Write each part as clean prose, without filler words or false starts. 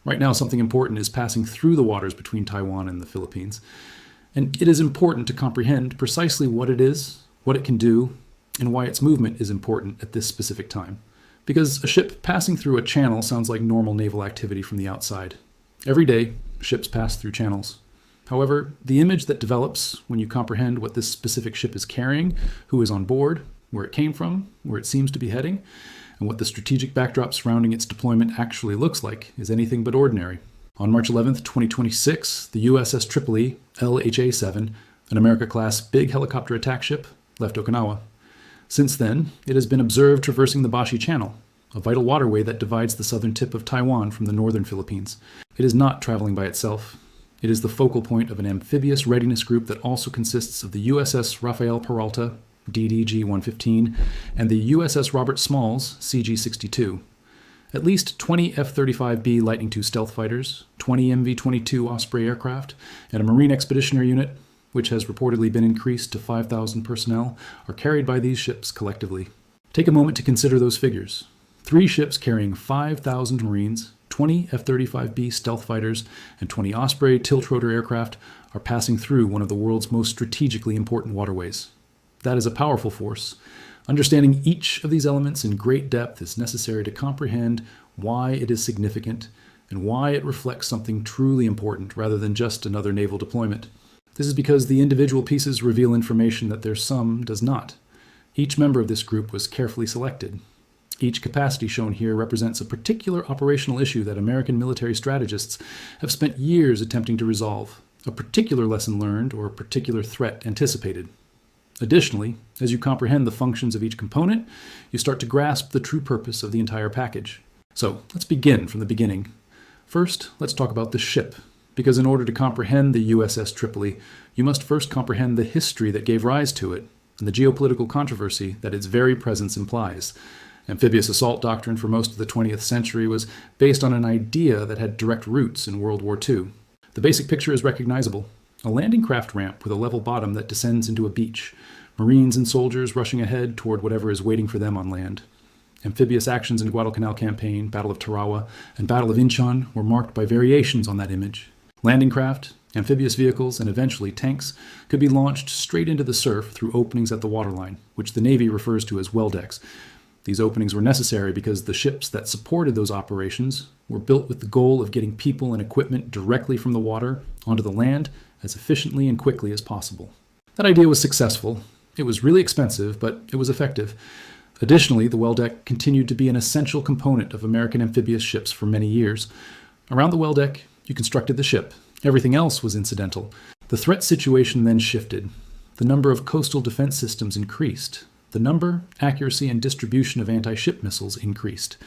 Right now, something important is passing through the waters between Taiwan and the Philippines, and it is important to comprehend precisely what it is, what it can do, and why its movement is important at this specific time. Because a ship passing through a channel sounds like normal naval activity from the outside. Every day, ships pass through channels. However, the image that develops when you comprehend what this specific ship is carrying, who is on board, where it came from, where it seems to be heading, and what the strategic backdrop surrounding its deployment actually looks like is anything but ordinary. On March 11, 2026, the USS Tripoli, LHA-7, an America-class big helicopter attack ship, left Okinawa. Since then, it has been observed traversing the Bashi Channel, a vital waterway that divides the southern tip of Taiwan from the northern Philippines. It is not traveling by itself. It is the focal point of an amphibious readiness group that also consists of the USS Rafael Peralta, DDG-115, and the USS Robert Smalls, CG-62. At least 20 F-35B Lightning II stealth fighters, 20 MV-22 Osprey aircraft, and a Marine Expeditionary Unit, which has reportedly been increased to 5,000 personnel, are carried by these ships collectively. Take a moment to consider those figures. 3 ships carrying 5,000 Marines, 20 F-35B stealth fighters, and 20 Osprey tilt-rotor aircraft are passing through one of the world's most strategically important waterways. That is a powerful force. Understanding each of these elements in great depth is necessary to comprehend why it is significant and why it reflects something truly important rather than just another naval deployment. This is because the individual pieces reveal information that their sum does not. Each member of this group was carefully selected. Each capacity shown here represents a particular operational issue that American military strategists have spent years attempting to resolve, a particular lesson learned or a particular threat anticipated. Additionally, as you comprehend the functions of each component, you start to grasp the true purpose of the entire package. So let's begin from the beginning. First, let's talk about the ship, because in order to comprehend the USS Tripoli, you must first comprehend the history that gave rise to it and the geopolitical controversy that its very presence implies. Amphibious assault doctrine for most of the 20th century was based on an idea that had direct roots in World War II. The basic picture is recognizable. A landing craft ramp with a level bottom that descends into a beach. Marines and soldiers rushing ahead toward whatever is waiting for them on land. Amphibious actions in Guadalcanal Campaign, Battle of Tarawa, and Battle of Incheon were marked by variations on that image. Landing craft, amphibious vehicles, and eventually tanks could be launched straight into the surf through openings at the waterline, which the Navy refers to as well decks. These openings were necessary because the ships that supported those operations were built with the goal of getting people and equipment directly from the water onto the land as efficiently and quickly as possible. That idea was successful. It was really expensive, but it was effective. Additionally, the well deck continued to be an essential component of American amphibious ships for many years. Around the well deck, you constructed the ship. Everything else was incidental. The threat situation then shifted. The number of coastal defense systems increased. The number, accuracy, and distribution of anti-ship missiles increased.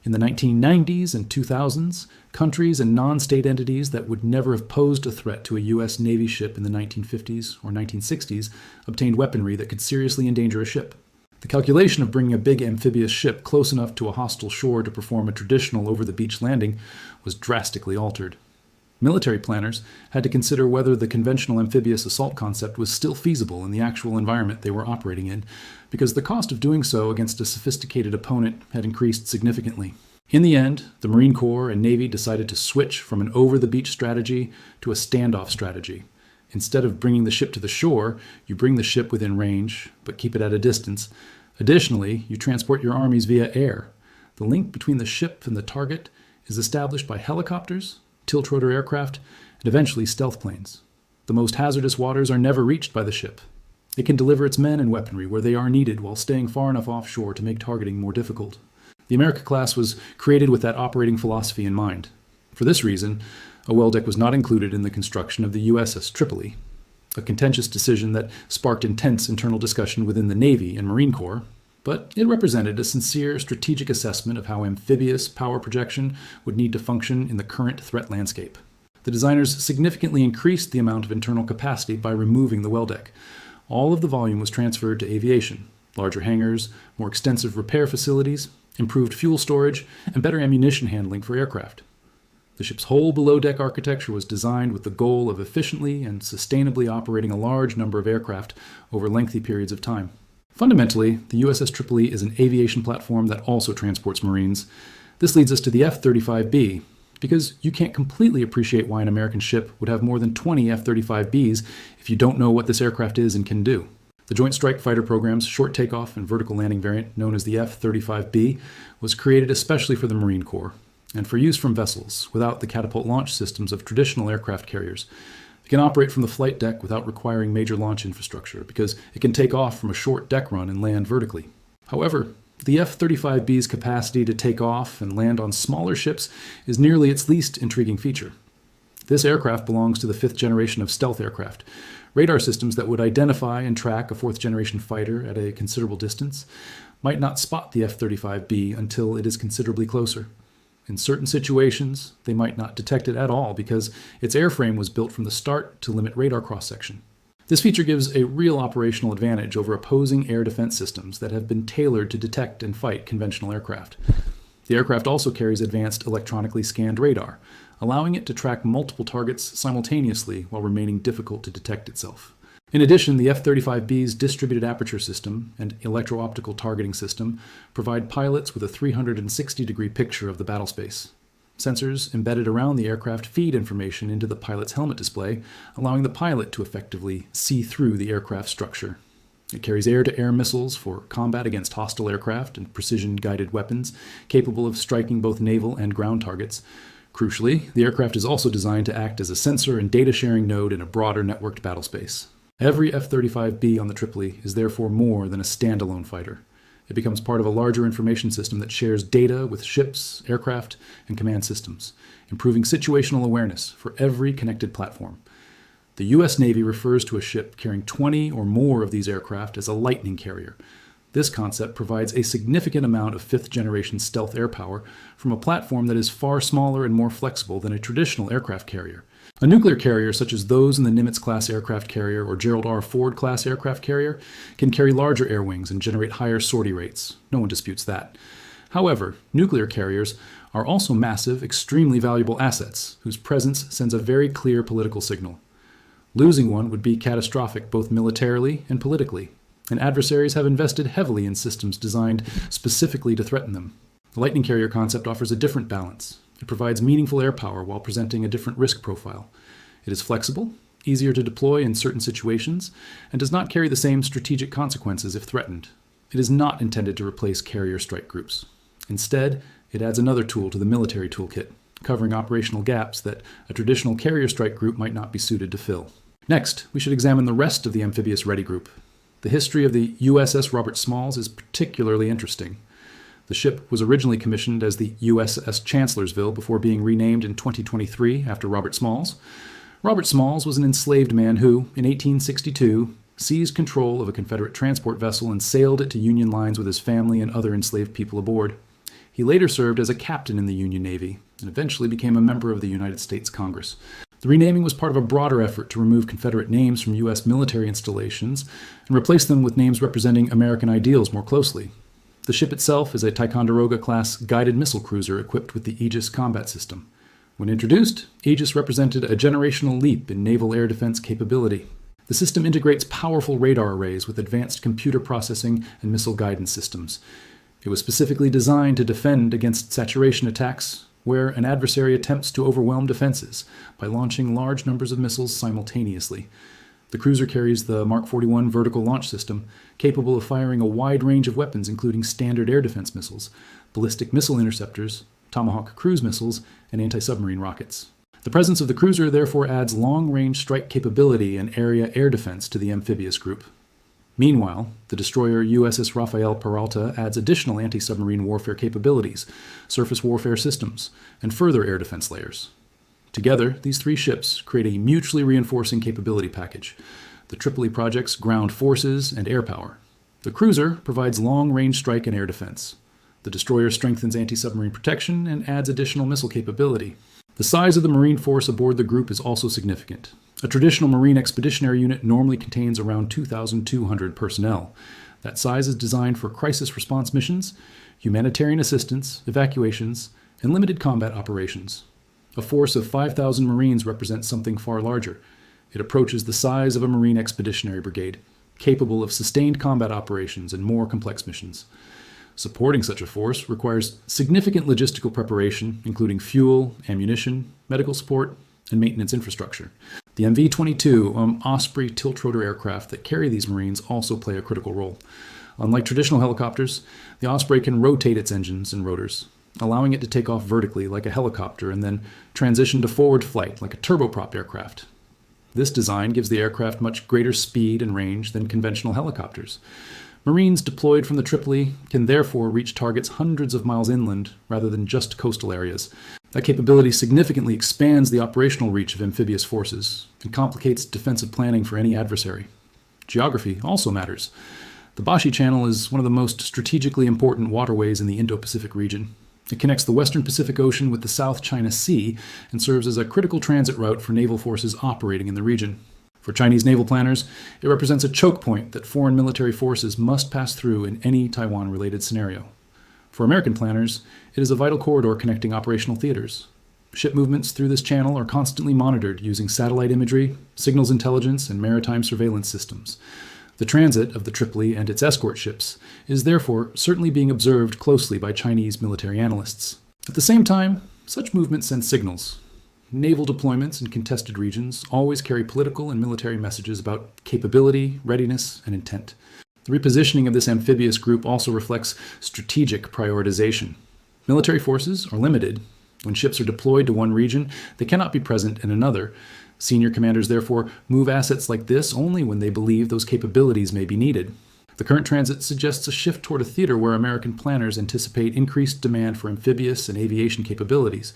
In the 1990s and 2000s, countries and non-state entities that would never have posed a threat to a U.S. Navy ship in the 1950s or 1960s obtained weaponry that could seriously endanger a ship. The calculation of bringing a big amphibious ship close enough to a hostile shore to perform a traditional over-the-beach landing was drastically altered. Military planners had to consider whether the conventional amphibious assault concept was still feasible in the actual environment they were operating in, because the cost of doing so against a sophisticated opponent had increased significantly. In the end, the Marine Corps and Navy decided to switch from an over-the-beach strategy to a standoff strategy. Instead of bringing the ship to the shore, you bring the ship within range, but keep it at a distance. Additionally, you transport your armies via air. The link between the ship and the target is established by helicopters, tilt-rotor aircraft, and eventually stealth planes. The most hazardous waters are never reached by the ship. It can deliver its men and weaponry where they are needed while staying far enough offshore to make targeting more difficult. The America class was created with that operating philosophy in mind. For this reason, a well deck was not included in the construction of the USS Tripoli, a contentious decision that sparked intense internal discussion within the Navy and Marine Corps, but it represented a sincere strategic assessment of how amphibious power projection would need to function in the current threat landscape. The designers significantly increased the amount of internal capacity by removing the well deck. All of the volume was transferred to aviation: larger hangars, more extensive repair facilities, improved fuel storage, and better ammunition handling for aircraft. The ship's whole below-deck architecture was designed with the goal of efficiently and sustainably operating a large number of aircraft over lengthy periods of time. Fundamentally, the USS Tripoli is an aviation platform that also transports Marines. This leads us to the F-35B, because you can't completely appreciate why an American ship would have more than 20 F-35Bs if you don't know what this aircraft is and can do. The Joint Strike Fighter program's short takeoff and vertical landing variant, known as the F-35B, was created especially for the Marine Corps and for use from vessels without the catapult launch systems of traditional aircraft carriers. It can operate from the flight deck without requiring major launch infrastructure because it can take off from a short deck run and land vertically. However, the F-35B's capacity to take off and land on smaller ships is nearly its least intriguing feature. This aircraft belongs to the fifth generation of stealth aircraft. Radar systems that would identify and track a fourth-generation fighter at a considerable distance might not spot the F-35B until it is considerably closer. In certain situations, they might not detect it at all because its airframe was built from the start to limit radar cross-section. This feature gives a real operational advantage over opposing air defense systems that have been tailored to detect and fight conventional aircraft. The aircraft also carries advanced electronically scanned radar, allowing it to track multiple targets simultaneously while remaining difficult to detect itself. In addition, the F-35B's distributed aperture system and electro-optical targeting system provide pilots with a 360-degree picture of the battlespace. Sensors embedded around the aircraft feed information into the pilot's helmet display, allowing the pilot to effectively see through the aircraft structure. It carries air-to-air missiles for combat against hostile aircraft and precision-guided weapons capable of striking both naval and ground targets. Crucially, the aircraft is also designed to act as a sensor and data-sharing node in a broader networked battlespace. Every F-35B on the Tripoli is therefore more than a standalone fighter. It becomes part of a larger information system that shares data with ships, aircraft, and command systems, improving situational awareness for every connected platform. The U.S. Navy refers to a ship carrying 20 or more of these aircraft as a lightning carrier. This concept provides a significant amount of fifth-generation stealth air power from a platform that is far smaller and more flexible than a traditional aircraft carrier. A nuclear carrier, such as those in the Nimitz-class aircraft carrier or Gerald R. Ford-class aircraft carrier, can carry larger air wings and generate higher sortie rates. No one disputes that. However, nuclear carriers are also massive, extremely valuable assets, whose presence sends a very clear political signal. Losing one would be catastrophic both militarily and politically, and adversaries have invested heavily in systems designed specifically to threaten them. The Lightning Carrier concept offers a different balance. It provides meaningful air power while presenting a different risk profile. It is flexible, easier to deploy in certain situations, and does not carry the same strategic consequences if threatened. It is not intended to replace carrier strike groups. Instead, it adds another tool to the military toolkit, covering operational gaps that a traditional carrier strike group might not be suited to fill. Next, we should examine the rest of the Amphibious Ready Group. The history of the USS Robert Smalls is particularly interesting. The ship was originally commissioned as the USS Chancellorsville before being renamed in 2023 after Robert Smalls. Robert Smalls was an enslaved man who, in 1862, seized control of a Confederate transport vessel and sailed it to Union lines with his family and other enslaved people aboard. He later served as a captain in the Union Navy and eventually became a member of the United States Congress. The renaming was part of a broader effort to remove Confederate names from U.S. military installations and replace them with names representing American ideals more closely. The ship itself is a Ticonderoga-class guided missile cruiser equipped with the Aegis combat system. When introduced, Aegis represented a generational leap in naval air defense capability. The system integrates powerful radar arrays with advanced computer processing and missile guidance systems. It was specifically designed to defend against saturation attacks, where an adversary attempts to overwhelm defenses by launching large numbers of missiles simultaneously. The cruiser carries the Mark 41 vertical launch system, capable of firing a wide range of weapons including standard air defense missiles, ballistic missile interceptors, Tomahawk cruise missiles, and anti-submarine rockets. The presence of the cruiser therefore adds long-range strike capability and area air defense to the amphibious group. Meanwhile, the destroyer USS Rafael Peralta adds additional anti-submarine warfare capabilities, surface warfare systems, and further air defense layers. Together, these three ships create a mutually reinforcing capability package: the Tripoli project's ground forces and air power. The cruiser provides long-range strike and air defense. The destroyer strengthens anti-submarine protection and adds additional missile capability. The size of the Marine force aboard the group is also significant. A traditional Marine expeditionary unit normally contains around 2,200 personnel. That size is designed for crisis response missions, humanitarian assistance, evacuations, and limited combat operations. A force of 5,000 Marines represents something far larger. It approaches the size of a Marine expeditionary brigade, capable of sustained combat operations and more complex missions. Supporting such a force requires significant logistical preparation, including fuel, ammunition, medical support, and maintenance infrastructure. The MV-22 Osprey tilt-rotor aircraft that carry these Marines also play a critical role. Unlike traditional helicopters, the Osprey can rotate its engines and rotors, allowing it to take off vertically like a helicopter and then transition to forward flight like a turboprop aircraft. This design gives the aircraft much greater speed and range than conventional helicopters. Marines deployed from the Tripoli can therefore reach targets hundreds of miles inland rather than just coastal areas. That capability significantly expands the operational reach of amphibious forces and complicates defensive planning for any adversary. Geography also matters. The Bashi Channel is one of the most strategically important waterways in the Indo-Pacific region. It connects the western Pacific Ocean with the South China Sea and serves as a critical transit route for naval forces operating in the region. For Chinese naval planners, it represents a choke point that foreign military forces must pass through in any Taiwan-related scenario. For American planners, it is a vital corridor connecting operational theaters. Ship movements through this channel are constantly monitored using satellite imagery, signals intelligence, and maritime surveillance systems. The transit of the Tripoli and its escort ships is therefore certainly being observed closely by Chinese military analysts. At the same time, such movements send signals. Naval deployments in contested regions always carry political and military messages about capability, readiness, and intent. The repositioning of this amphibious group also reflects strategic prioritization. Military forces are limited. When ships are deployed to one region, they cannot be present in another. Senior commanders therefore move assets like this only when they believe those capabilities may be needed. The current transit suggests a shift toward a theater where American planners anticipate increased demand for amphibious and aviation capabilities.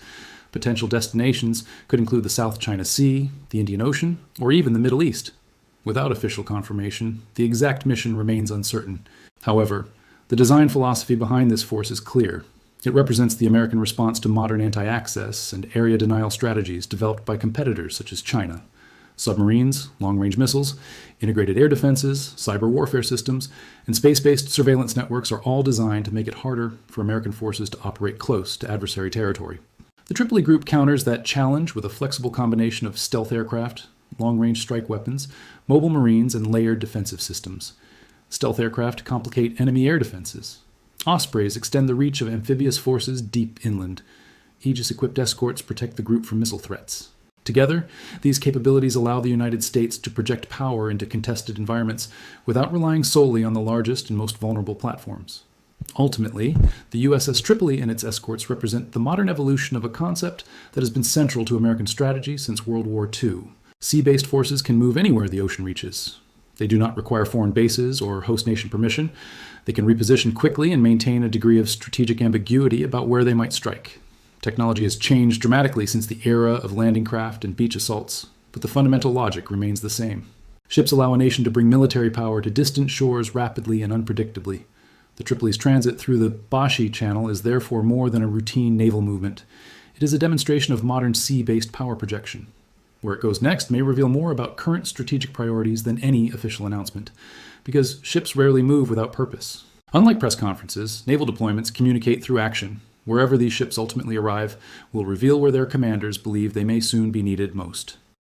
Potential destinations could include the South China Sea, the Indian Ocean, or even the Middle East. Without official confirmation, the exact mission remains uncertain. However, the design philosophy behind this force is clear. It represents the American response to modern anti-access and area denial strategies developed by competitors such as China. Submarines, long-range missiles, integrated air defenses, cyber warfare systems, and space-based surveillance networks are all designed to make it harder for American forces to operate close to adversary territory. The Tripoli Group counters that challenge with a flexible combination of stealth aircraft, long-range strike weapons, mobile Marines, and layered defensive systems. Stealth aircraft complicate enemy air defenses. Ospreys extend the reach of amphibious forces deep inland. Aegis-equipped escorts protect the group from missile threats. Together, these capabilities allow the United States to project power into contested environments without relying solely on the largest and most vulnerable platforms. Ultimately, the USS Tripoli and its escorts represent the modern evolution of a concept that has been central to American strategy since World War II. Sea-based forces can move anywhere the ocean reaches. They do not require foreign bases or host nation permission. They can reposition quickly and maintain a degree of strategic ambiguity about where they might strike. Technology has changed dramatically since the era of landing craft and beach assaults, but the fundamental logic remains the same. Ships allow a nation to bring military power to distant shores rapidly and unpredictably. The Tripoli's transit through the Bashi Channel is therefore more than a routine naval movement. It is a demonstration of modern sea-based power projection. Where it goes next may reveal more about current strategic priorities than any official announcement, because ships rarely move without purpose. Unlike press conferences, naval deployments communicate through action. Wherever these ships ultimately arrive will reveal where their commanders believe they may soon be needed most.